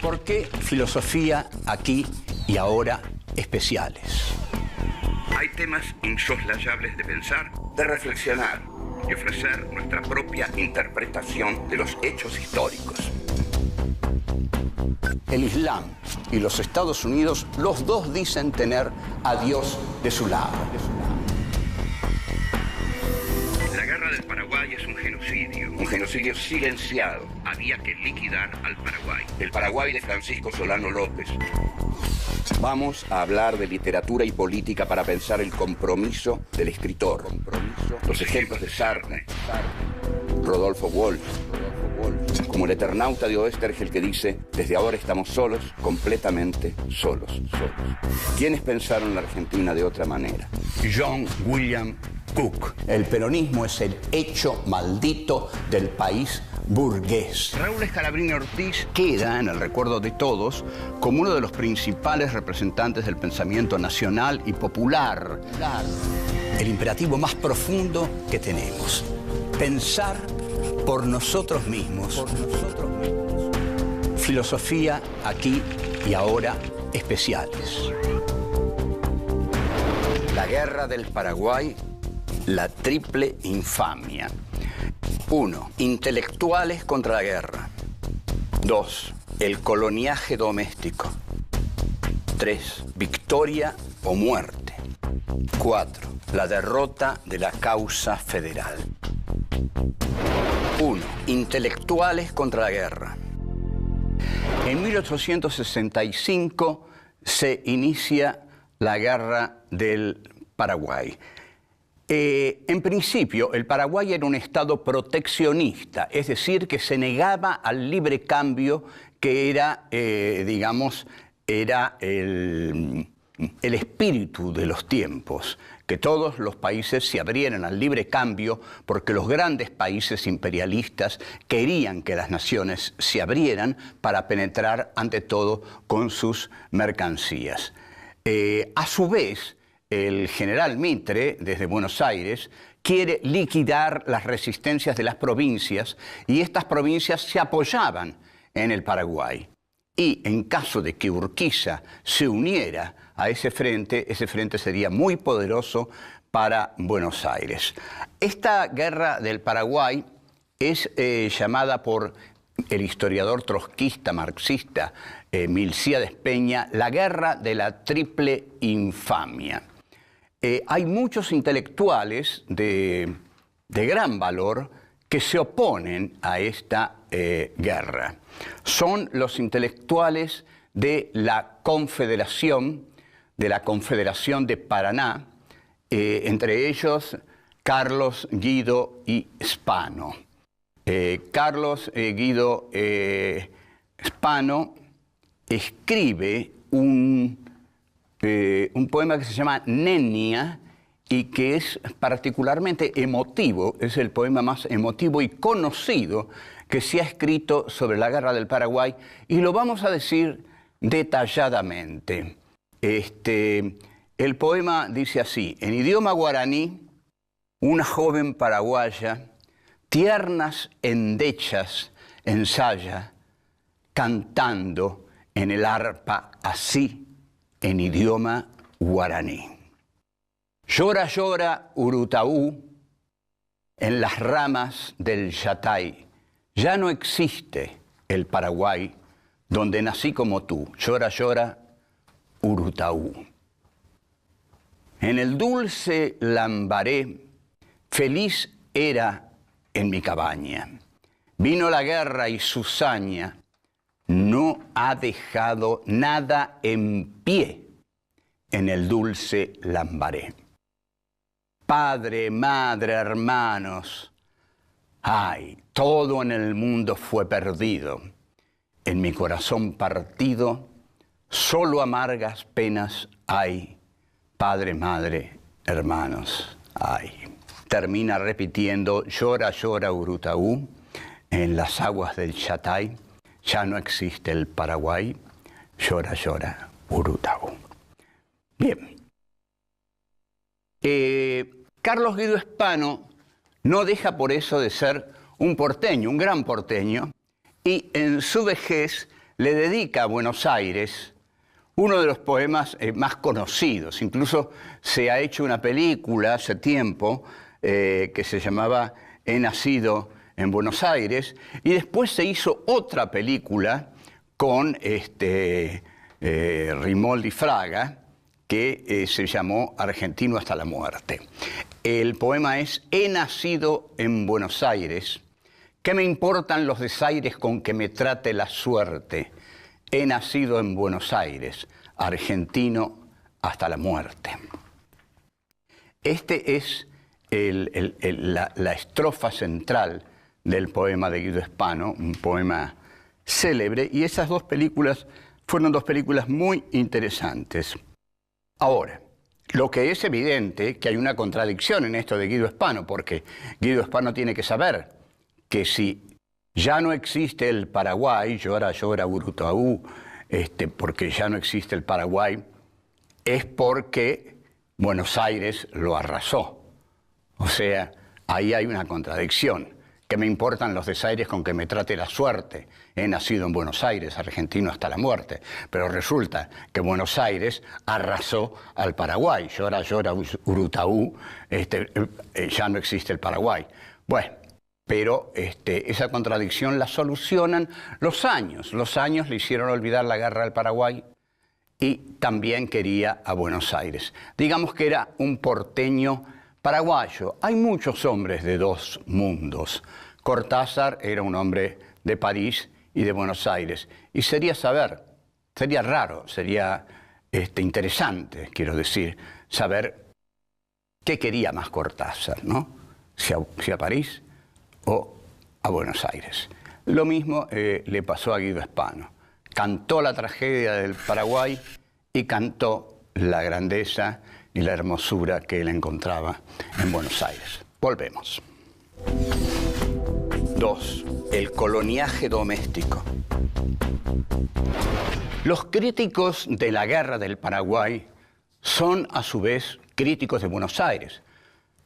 ¿Por qué filosofía aquí y ahora especiales? Hay temas insoslayables de pensar, de reflexionar y ofrecer nuestra propia interpretación de los hechos históricos. El Islam y los Estados Unidos, los dos dicen tener a Dios de su lado. La guerra del Paraguay es un genocidio silenciado. Había que liquidar al Paraguay. El Paraguay de Francisco Solano López. Vamos a hablar de literatura y política para pensar el compromiso del escritor. Los ejemplos de Sartre, Rodolfo Walsh, como el Eternauta de Oestergel que dice: desde ahora estamos solos, completamente solos. ¿Quiénes pensaron la Argentina de otra manera? John William Cook. El peronismo es el hecho maldito del país burgués. Raúl Scalabrini Ortiz Queda en el recuerdo de todos como uno de los principales representantes del pensamiento nacional y popular. El imperativo más profundo que tenemos: pensar por nosotros mismos. Filosofía aquí y ahora especiales. La guerra del Paraguay, la triple infamia. 1. Intelectuales contra la guerra. 2. El coloniaje doméstico. 3. Victoria o muerte. 4. La derrota de la causa federal. 1. Intelectuales contra la guerra. En 1865 se inicia la guerra del Paraguay. En principio, el Paraguay era un estado proteccionista, es decir, que se negaba al libre cambio, que era, era el espíritu de los tiempos, que todos los países se abrieran al libre cambio porque los grandes países imperialistas querían que las naciones se abrieran para penetrar ante todo con sus mercancías. A su vez, el general Mitre, desde Buenos Aires, quiere liquidar las resistencias de las provincias y estas provincias se apoyaban en el Paraguay. Y en caso de que Urquiza se uniera a ese frente sería muy poderoso para Buenos Aires. Esta guerra del Paraguay es llamada por el historiador trotskista marxista Milcíades Peña la guerra de la triple infamia. Hay muchos intelectuales de gran valor que se oponen a esta guerra. Son los intelectuales de la Confederación de Paraná, entre ellos Carlos Guido y Spano. Carlos Guido Spano escribe un poema que se llama Nenia y que es particularmente emotivo, es el poema más emotivo y conocido que se ha escrito sobre la guerra del Paraguay, y lo vamos a decir detalladamente. El poema dice así: en idioma guaraní, una joven paraguaya, tiernas endechas ensaya, cantando en el arpa así, en idioma guaraní. Llora, llora, Urutaú, en las ramas del Yatay. Ya no existe el Paraguay donde nací como tú. Llora, llora, Urutaú. En el dulce Lambaré, feliz era en mi cabaña. Vino la guerra y su saña no ha dejado nada en pie en el dulce Lambaré. Padre, madre, hermanos, ay, todo en el mundo fue perdido. En mi corazón partido, solo amargas penas hay. Padre, madre, hermanos, ay. Termina repitiendo: llora, llora, Urutaú, en las aguas del Yatay. Ya no existe el Paraguay. Llora, llora, Urutaú. Bien. Carlos Guido Spano no deja por eso de ser un porteño, un gran porteño, y en su vejez le dedica a Buenos Aires uno de los poemas más conocidos. Incluso se ha hecho una película hace tiempo que se llamaba He nacido en Buenos Aires, y después se hizo otra película con Rimoldi Fraga, que se llamó Argentino hasta la muerte. El poema es: he nacido en Buenos Aires, ¿qué me importan los desaires con que me trate la suerte? He nacido en Buenos Aires, argentino hasta la muerte. Este es la estrofa central del poema de Guido Spano, un poema célebre, y esas dos películas fueron dos películas muy interesantes. Ahora, lo que es evidente que hay una contradicción en esto de Guido Spano, porque Guido Spano tiene que saber que si ya no existe el Paraguay, llora, llora Urutaú, porque ya no existe el Paraguay, es porque Buenos Aires lo arrasó. O sea, ahí hay una contradicción. ¿Qué me importan los desaires con que me trate la suerte? He nacido en Buenos Aires, argentino hasta la muerte. Pero resulta que Buenos Aires arrasó al Paraguay. Llora, llora Urutaú, ya no existe el Paraguay. Bueno, pero esa contradicción la solucionan los años. Los años le hicieron olvidar la guerra del Paraguay y también quería a Buenos Aires. Digamos que era un porteño paraguayo. Hay muchos hombres de dos mundos. Cortázar era un hombre de París y de Buenos Aires. Y sería raro, sería interesante, quiero decir, saber qué quería más Cortázar, ¿no? Si a París o a Buenos Aires. Lo mismo le pasó a Guido Spano. Cantó la tragedia del Paraguay y cantó la grandeza y la hermosura que él encontraba en Buenos Aires. Volvemos. 2. El coloniaje doméstico. Los críticos de la guerra del Paraguay son, a su vez, críticos de Buenos Aires,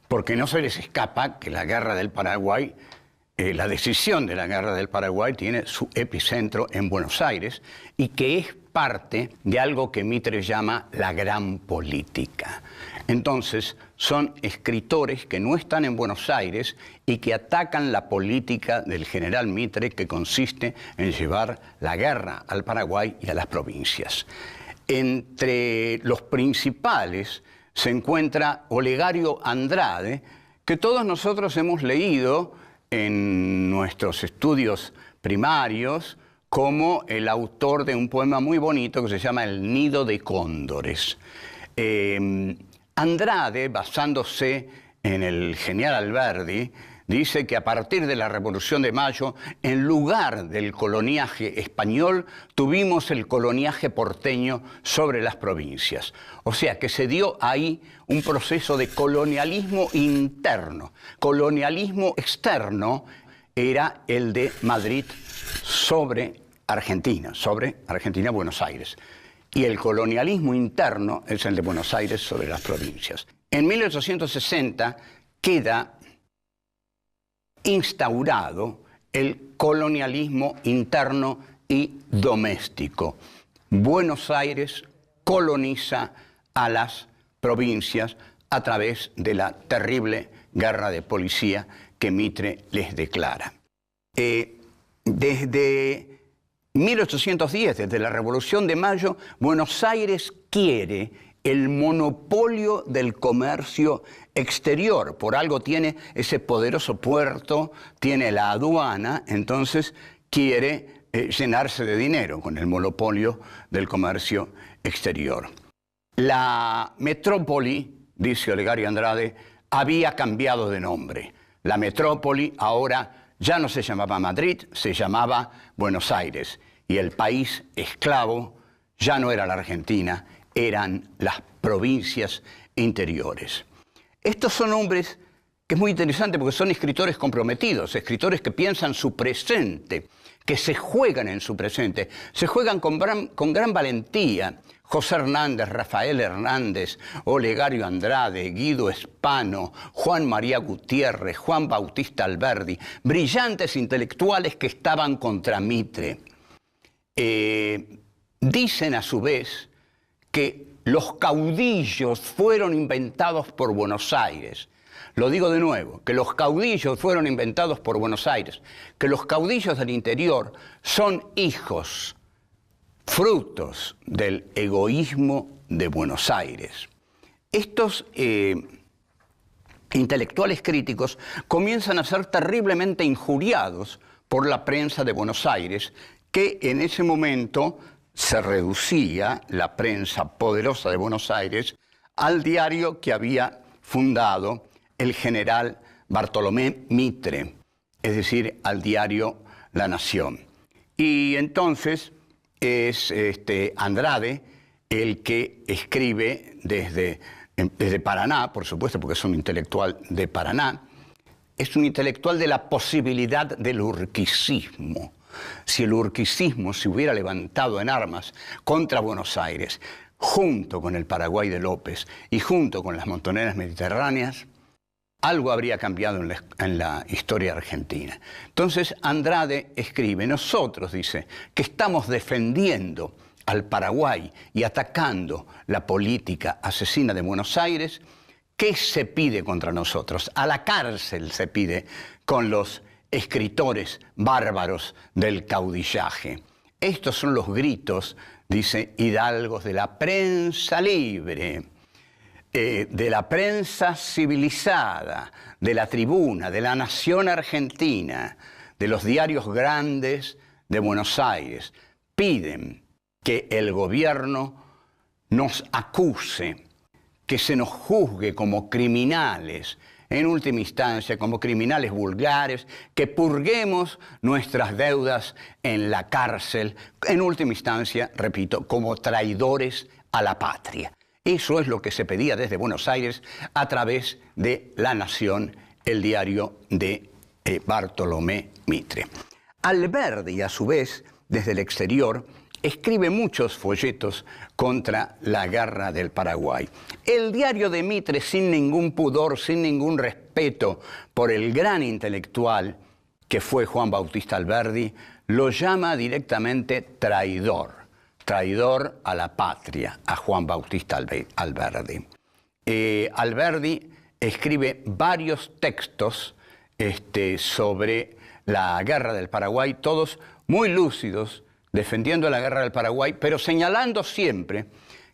porque no se les escapa que la guerra del Paraguay, la decisión de la guerra del Paraguay tiene su epicentro en Buenos Aires y que es parte de algo que Mitre llama la gran política. Entonces, son escritores que no están en Buenos Aires y que atacan la política del general Mitre, que consiste en llevar la guerra al Paraguay y a las provincias. Entre los principales se encuentra Olegario Andrade, que todos nosotros hemos leído en nuestros estudios primarios como el autor de un poema muy bonito que se llama El nido de cóndores. Andrade, basándose en el genial Alberdi, dice que a partir de la Revolución de Mayo, en lugar del coloniaje español, tuvimos el coloniaje porteño sobre las provincias. O sea que se dio ahí un proceso de colonialismo interno. Colonialismo externo era el de Madrid sobre Argentina, Buenos Aires. Y el colonialismo interno es el de Buenos Aires sobre las provincias. En 1860 queda instaurado el colonialismo interno y doméstico. Buenos Aires coloniza a las provincias a través de la terrible guerra de policía que Mitre les declara. Desde 1810, desde la Revolución de Mayo, Buenos Aires quiere el monopolio del comercio exterior. Por algo tiene ese poderoso puerto, tiene la aduana, entonces quiere llenarse de dinero con el monopolio del comercio exterior. La metrópoli, dice Olegario Andrade, había cambiado de nombre. La metrópoli ahora ya no se llamaba Madrid, se llamaba Buenos Aires. Y el país esclavo ya no era la Argentina, eran las provincias interiores. Estos son hombres que es muy interesante porque son escritores comprometidos, escritores que piensan su presente, que se juegan en su presente, se juegan con gran valentía. José Hernández, Rafael Hernández, Olegario Andrade, Guido Spano, Juan María Gutiérrez, Juan Bautista Alberdi, brillantes intelectuales que estaban contra Mitre. dicen a su vez que los caudillos fueron inventados por Buenos Aires. Lo digo de nuevo, que los caudillos fueron inventados por Buenos Aires, que los caudillos del interior son hijos, frutos del egoísmo de Buenos Aires. Estos intelectuales críticos comienzan a ser terriblemente injuriados por la prensa de Buenos Aires, que en ese momento se reducía, la prensa poderosa de Buenos Aires, al diario que había fundado el general Bartolomé Mitre, es decir, al diario La Nación. Y entonces es Andrade el que escribe desde Paraná, por supuesto, porque es un intelectual de Paraná, es un intelectual de la posibilidad del urquicismo. Si el urquicismo se hubiera levantado en armas contra Buenos Aires, junto con el Paraguay de López y junto con las montoneras mediterráneas, algo habría cambiado en la historia argentina. Entonces Andrade escribe, nosotros, dice, que estamos defendiendo al Paraguay y atacando la política asesina de Buenos Aires, ¿qué se pide contra nosotros? A la cárcel se pide con los escritores bárbaros del caudillaje. Estos son los gritos, dice, hidalgos de la prensa libre, de la prensa civilizada, de la Tribuna, de la Nación Argentina, de los diarios grandes de Buenos Aires. Piden que el gobierno nos acuse, que se nos juzgue como criminales, en última instancia como criminales vulgares, que purguemos nuestras deudas en la cárcel, en última instancia, repito, como traidores a la patria. Eso es lo que se pedía desde Buenos Aires a través de La Nación, el diario de Bartolomé Mitre. Alberdi, a su vez, desde el exterior, escribe muchos folletos contra la guerra del Paraguay. El diario de Mitre, sin ningún pudor, sin ningún respeto por el gran intelectual que fue Juan Bautista Alberdi, lo llama directamente traidor. Traidor a la patria, a Juan Bautista Alberdi. Alberdi escribe varios textos sobre la guerra del Paraguay, todos muy lúcidos, defendiendo la guerra del Paraguay, pero señalando siempre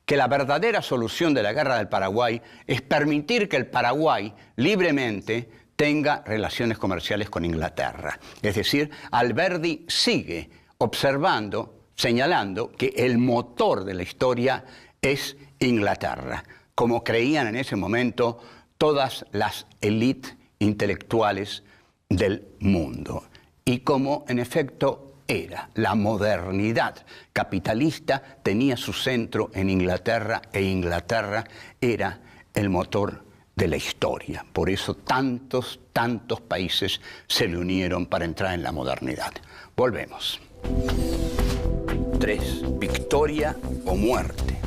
que la verdadera solución de la guerra del Paraguay es permitir que el Paraguay libremente tenga relaciones comerciales con Inglaterra. Es decir, Alberdi sigue observando, señalando que el motor de la historia es Inglaterra, como creían en ese momento todas las élites intelectuales del mundo. Y como en efecto era, la modernidad capitalista tenía su centro en Inglaterra e Inglaterra era el motor de la historia. Por eso tantos países se le unieron para entrar en la modernidad. Volvemos. 3. Victoria o muerte.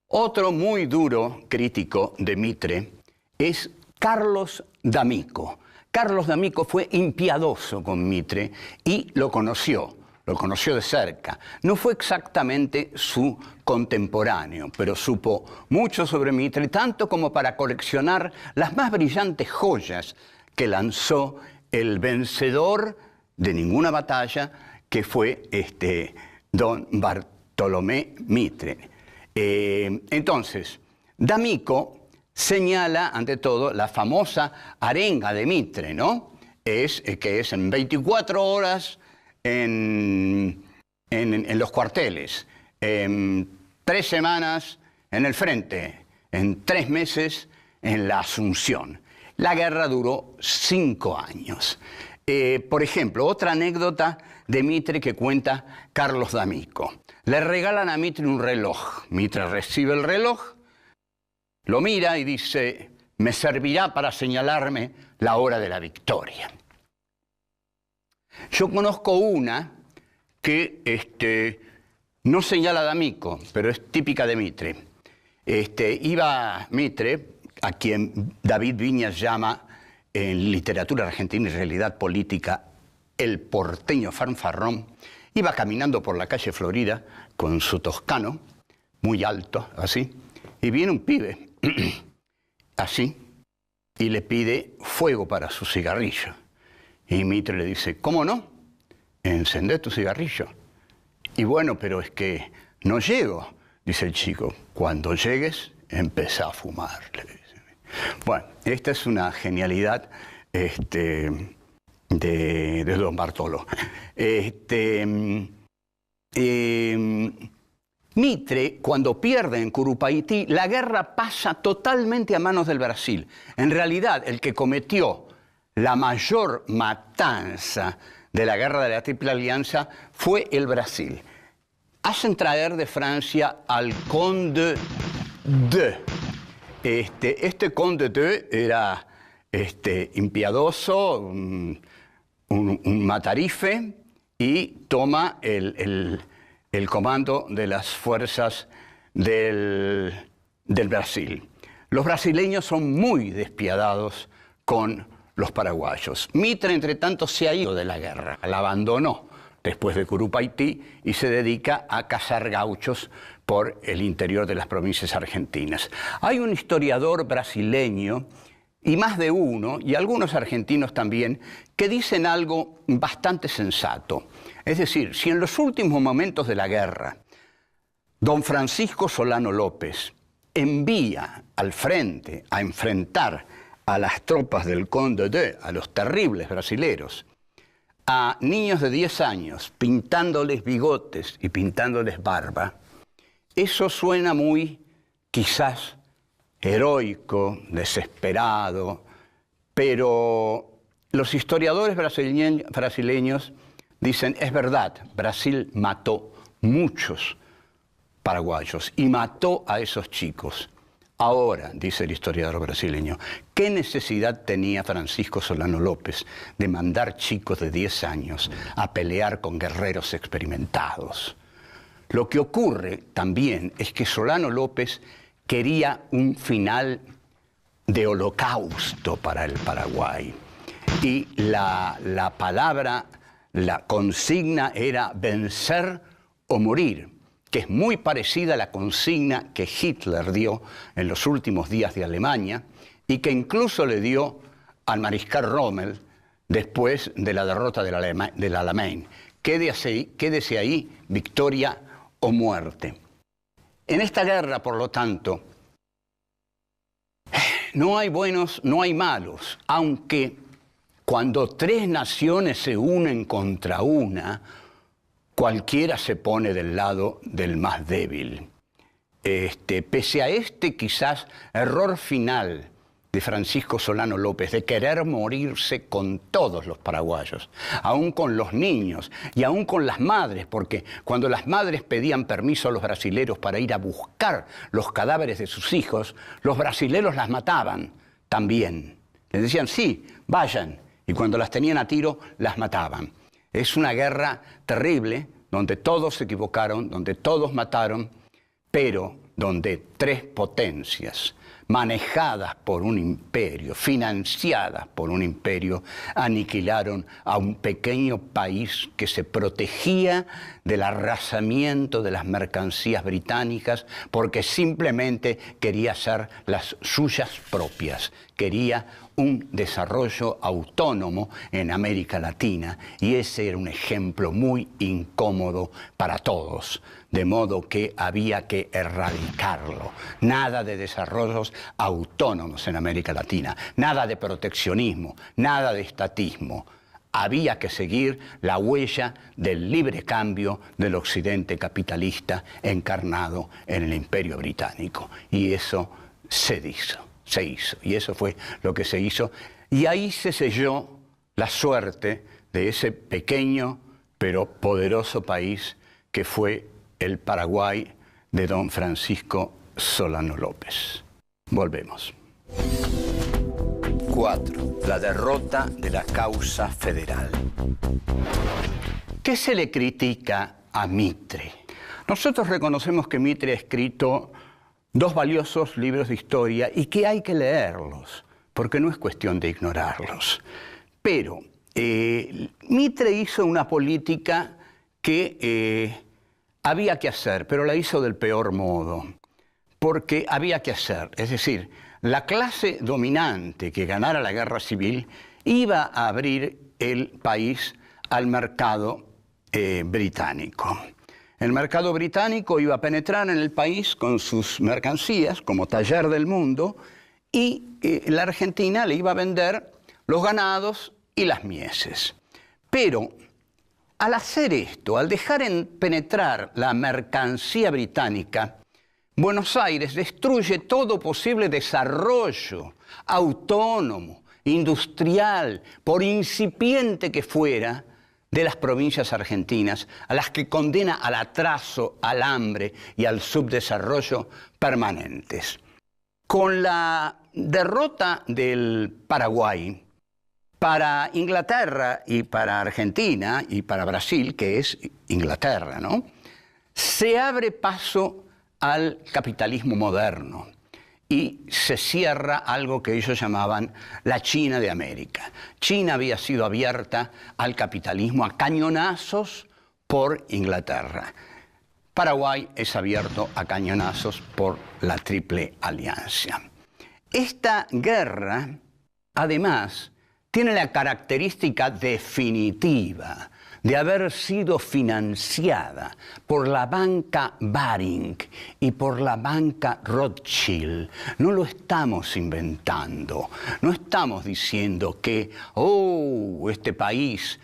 Otro muy duro crítico de Mitre es Carlos D'Amico. Carlos D'Amico fue impiadoso con Mitre y lo conoció de cerca. No fue exactamente su contemporáneo, pero supo mucho sobre Mitre, tanto como para coleccionar las más brillantes joyas que lanzó el vencedor de ninguna batalla, que fue don Bartolomé Mitre. Entonces, D'Amico señala, ante todo, la famosa arenga de Mitre, ¿no? Que es en 24 horas en los cuarteles, en 3 semanas en el frente, en 3 meses en la Asunción. La guerra duró 5 años. Por ejemplo, otra anécdota de Mitre que cuenta Carlos D'Amico. Le regalan a Mitre un reloj. Mitre recibe el reloj, lo mira y dice, me servirá para señalarme la hora de la victoria. Yo conozco una que no señala a D'Amico, pero es típica de Mitre. Iba Mitre, a quien David Viñas llama en literatura argentina y realidad política el porteño fanfarrón, iba caminando por la calle Florida con su toscano, muy alto, así, y viene un pibe, así, y le pide fuego para su cigarrillo. Y Mitre le dice, ¿cómo no? Encendé tu cigarrillo. Y bueno, pero es que no llego, dice el chico. Cuando llegues, empezá a fumar, le dice. Bueno, esta es una genialidad de don Bartolo. Mitre, cuando pierde en Curupaití, la guerra pasa totalmente a manos del Brasil. En realidad, el que cometió la mayor matanza de la guerra de la Triple Alianza fue el Brasil. Hacen traer de Francia al Conde de. Este Conde de era impiadoso, un matarife, y toma el comando de las fuerzas del Brasil. Los brasileños son muy despiadados con los paraguayos. Mitre, entre tanto, se ha ido de la guerra, la abandonó después de Curupaití y se dedica a cazar gauchos por el interior de las provincias argentinas. Hay un historiador brasileño, y más de uno, y algunos argentinos también, que dicen algo bastante sensato. Es decir, si en los últimos momentos de la guerra don Francisco Solano López envía al frente a enfrentar a las tropas del Conde de, a los terribles brasileros, a niños de 10 años pintándoles bigotes y pintándoles barba, eso suena muy, quizás, heroico, desesperado, pero los historiadores brasileños dicen, es verdad, Brasil mató muchos paraguayos y mató a esos chicos. Ahora, dice el historiador brasileño, ¿qué necesidad tenía Francisco Solano López de mandar chicos de 10 años a pelear con guerreros experimentados? Lo que ocurre también es que Solano López quería un final de holocausto para el Paraguay. Y la palabra, la consigna era vencer o morir, que es muy parecida a la consigna que Hitler dio en los últimos días de Alemania y que incluso le dio al mariscal Rommel después de la derrota del Alamein. Quédese ahí, victoria o muerte. En esta guerra, por lo tanto, no hay buenos, no hay malos, aunque cuando tres naciones se unen contra una, cualquiera se pone del lado del más débil. Pese a quizás error final de Francisco Solano López de querer morirse con todos los paraguayos, aún con los niños y aún con las madres, porque cuando las madres pedían permiso a los brasileros para ir a buscar los cadáveres de sus hijos, los brasileros las mataban también. Les decían, sí, vayan, y cuando las tenían a tiro, las mataban. Es una guerra terrible, donde todos se equivocaron, donde todos mataron, pero donde tres potencias, manejadas por un imperio, financiadas por un imperio, aniquilaron a un pequeño país que se protegía del arrasamiento de las mercancías británicas porque simplemente quería hacer las suyas propias, quería un desarrollo autónomo en América Latina, y ese era un ejemplo muy incómodo para todos, de modo que había que erradicarlo. Nada de desarrollos autónomos en América Latina, nada de proteccionismo, nada de estatismo. Había que seguir la huella del libre cambio del occidente capitalista encarnado en el Imperio Británico, y eso se hizo. Y eso fue lo que se hizo. Y ahí se selló la suerte de ese pequeño pero poderoso país que fue el Paraguay de don Francisco Solano López. Volvemos. 4. La derrota de la causa federal. ¿Qué se le critica a Mitre? Nosotros reconocemos que Mitre ha escrito 2 valiosos libros de historia y que hay que leerlos, porque no es cuestión de ignorarlos. Pero Mitre hizo una política que había que hacer, pero la hizo del peor modo, porque había que hacer. Es decir, la clase dominante que ganara la guerra civil iba a abrir el país al mercado británico. El mercado británico iba a penetrar en el país con sus mercancías como taller del mundo y la Argentina le iba a vender los ganados y las mieses. Pero al hacer esto, al dejar penetrar la mercancía británica, Buenos Aires destruye todo posible desarrollo autónomo, industrial, por incipiente que fuera, de las provincias argentinas, a las que condena al atraso, al hambre y al subdesarrollo permanentes. Con la derrota del Paraguay, para Inglaterra y para Argentina y para Brasil, que es Inglaterra, ¿no?, se abre paso al capitalismo moderno y se cierra algo que ellos llamaban la China de América. China había sido abierta al capitalismo a cañonazos por Inglaterra. Paraguay es abierto a cañonazos por la Triple Alianza. Esta guerra, además, tiene la característica definitiva de haber sido financiada por la banca Baring y por la banca Rothschild. No lo estamos inventando, no estamos diciendo que este país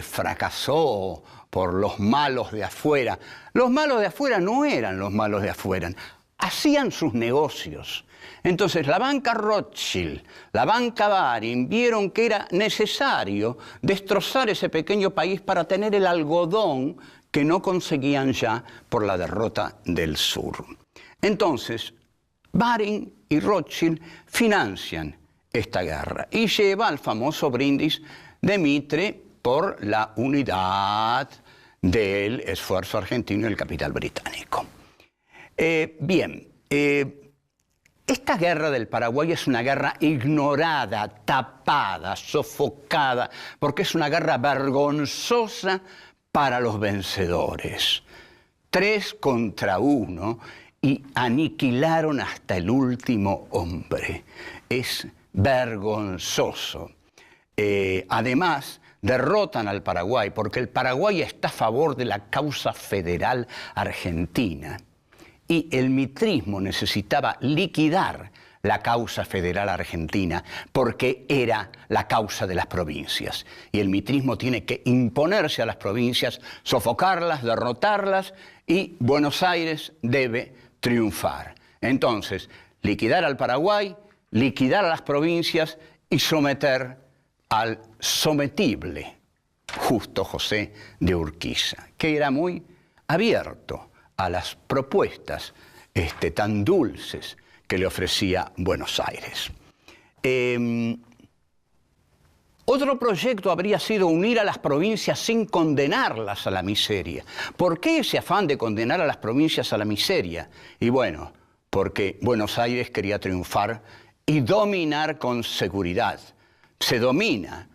fracasó por los malos de afuera. Los malos de afuera no eran los malos de afuera, hacían sus negocios. Entonces la banca Rothschild, la banca Baring vieron que era necesario destrozar ese pequeño país para tener el algodón que no conseguían ya por la derrota del sur. Entonces Baring y Rothschild financian esta guerra y lleva al famoso brindis de Mitre por la unidad del esfuerzo argentino y el capital británico. Esta guerra del Paraguay es una guerra ignorada, tapada, sofocada, porque es una guerra vergonzosa para los vencedores. 3 contra 1 y aniquilaron hasta el último hombre. Es vergonzoso. Además, derrotan al Paraguay porque el Paraguay está a favor de la causa federal argentina. Y el mitrismo necesitaba liquidar la causa federal argentina porque era la causa de las provincias. Y el mitrismo tiene que imponerse a las provincias, sofocarlas, derrotarlas, y Buenos Aires debe triunfar. Entonces, liquidar al Paraguay, liquidar a las provincias y someter al sometible Justo José de Urquiza, que era muy abierto a las propuestas tan dulces que le ofrecía Buenos Aires. Otro proyecto habría sido unir a las provincias sin condenarlas a la miseria. ¿Por qué ese afán de condenar a las provincias a la miseria? Y bueno, porque Buenos Aires quería triunfar y dominar con seguridad. Se domina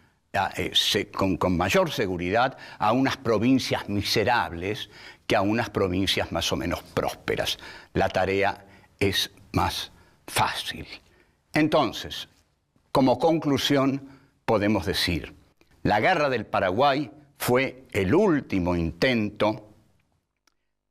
con mayor seguridad a unas provincias miserables que a unas provincias más o menos prósperas. La tarea es más fácil. Entonces, como conclusión, podemos decir, la guerra del Paraguay fue el último intento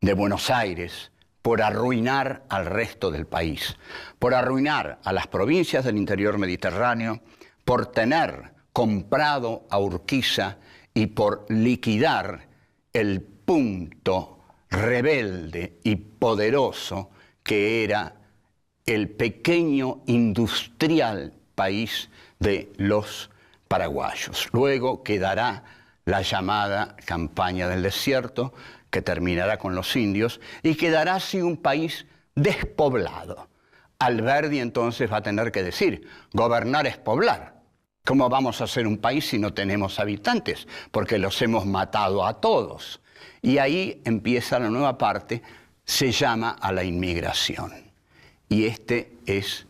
de Buenos Aires por arruinar al resto del país, por arruinar a las provincias del interior mediterráneo, por tener comprado a Urquiza y por liquidar el punto rebelde y poderoso que era el pequeño industrial país de los paraguayos. Luego quedará la llamada campaña del desierto, que terminará con los indios, y quedará así un país despoblado. Alberdi entonces va a tener que decir, gobernar es poblar. ¿Cómo vamos a ser un país si no tenemos habitantes? Porque los hemos matado a todos. Y ahí empieza la nueva parte, se llama a la inmigración. Y este es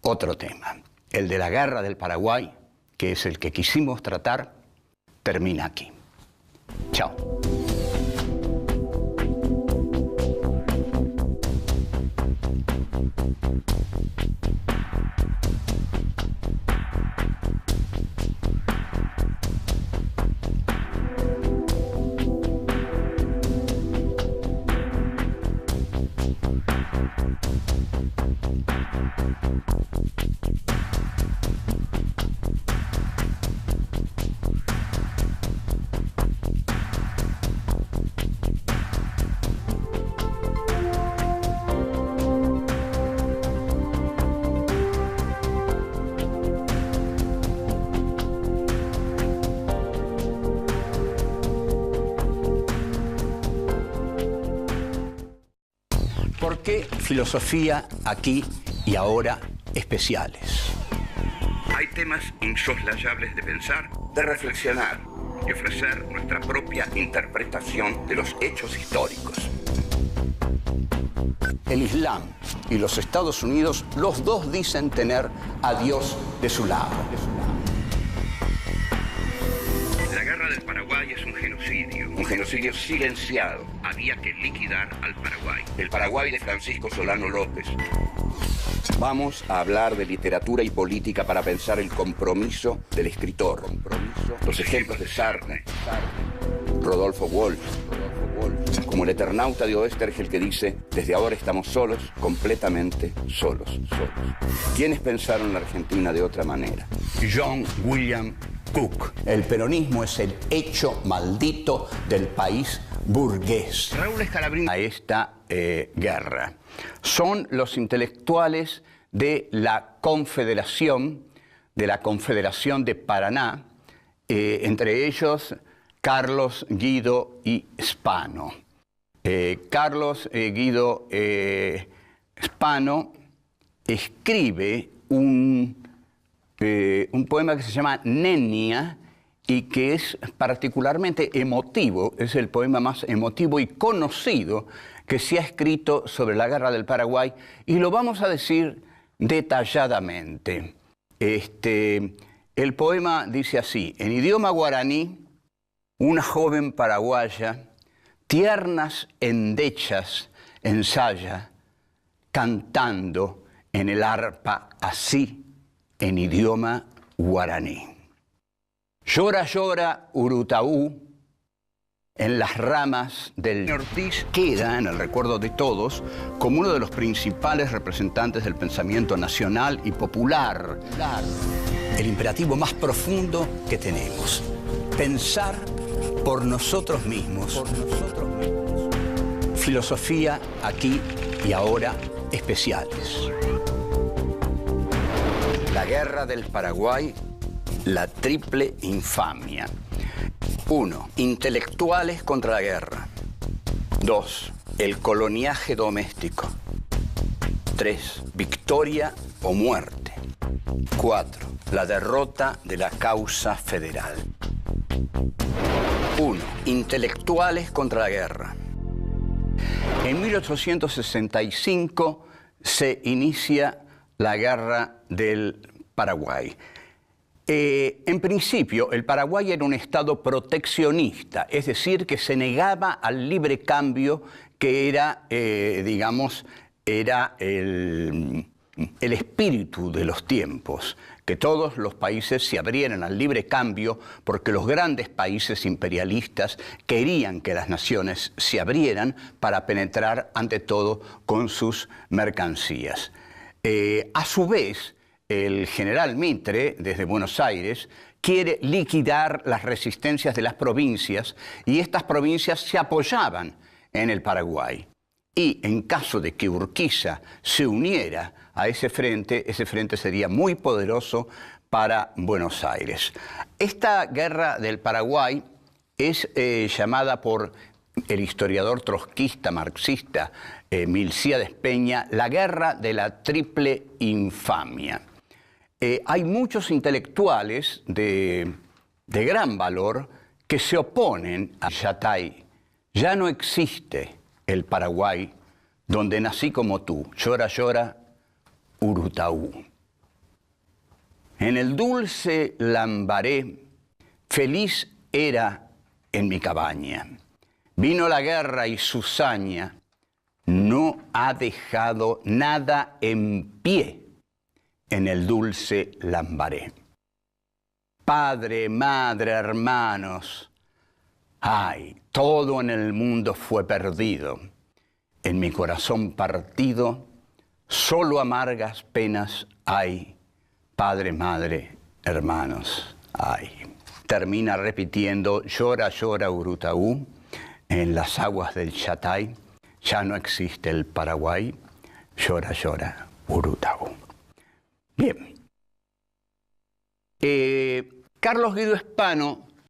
otro tema, el de la guerra del Paraguay, que es el que quisimos tratar, termina aquí. Chao. ¿Por qué filosofía aquí y ahora especiales? Hay temas insoslayables de pensar, de reflexionar y ofrecer nuestra propia interpretación de los hechos históricos. El Islam y los Estados Unidos, los dos dicen tener a Dios de su lado. La guerra del Paraguay es un genocidio silenciado. Había que liquidar al Paraguay. El Paraguay de Francisco Solano López. Vamos a hablar de literatura y política para pensar el compromiso del escritor. Los ejemplos de Sartre, Rodolfo Walsh, como el Eternauta de Oestergel que dice: desde ahora estamos solos, completamente solos. ¿Quiénes pensaron la Argentina de otra manera? John William Cook. El peronismo es el hecho maldito del país burgués. Raúl Escalabrini a esta guerra. Son los intelectuales de la Confederación de Paraná, entre ellos Carlos, Guido y Spano. Carlos Guido Spano escribe un poema que se llama Nenia y que es particularmente emotivo, es el poema más emotivo y conocido que se ha escrito sobre la guerra del Paraguay, y lo vamos a decir detalladamente. El poema dice así: en idioma guaraní, una joven paraguaya, tiernas endechas ensaya, cantando en el arpa así, en idioma guaraní. Llora, llora, Urutaú, en las ramas del Ortiz, queda en el recuerdo de todos como uno de los principales representantes del pensamiento nacional y popular. El imperativo más profundo que tenemos: pensar por nosotros mismos. Filosofía aquí y ahora especiales. La guerra del Paraguay, la triple infamia. 1. Intelectuales contra la guerra. 2. El coloniaje doméstico. 3. Victoria o muerte. 4. La derrota de la causa federal. 1. Intelectuales contra la guerra. En 1865 se inicia la guerra del Paraguay. En principio, el Paraguay era un estado proteccionista, es decir, que se negaba al libre cambio, que era, era el espíritu de los tiempos, que todos los países se abrieran al libre cambio porque los grandes países imperialistas querían que las naciones se abrieran para penetrar ante todo con sus mercancías. A su vez, el general Mitre, desde Buenos Aires, quiere liquidar las resistencias de las provincias, y estas provincias se apoyaban en el Paraguay. Y en caso de que Urquiza se uniera a ese frente sería muy poderoso para Buenos Aires. Esta guerra del Paraguay es llamada por el historiador trotskista marxista Milcíades Peña la guerra de la triple infamia. Hay muchos intelectuales de gran valor que se oponen a Yatay. Ya no existe el Paraguay donde nací como tú. Llora, llora, Urutaú. En el dulce Lambaré, feliz era en mi cabaña. Vino la guerra y su saña no ha dejado nada en pie en el dulce Lambaré. Padre, madre, hermanos, ay, todo en el mundo fue perdido. En mi corazón partido, solo amargas penas hay. Padre, madre, hermanos, ay. Termina repitiendo, llora, llora Urutaú, en las aguas del Chatay, ya no existe el Paraguay, llora, llora Urutaú. Bien. Carlos Guido Hispano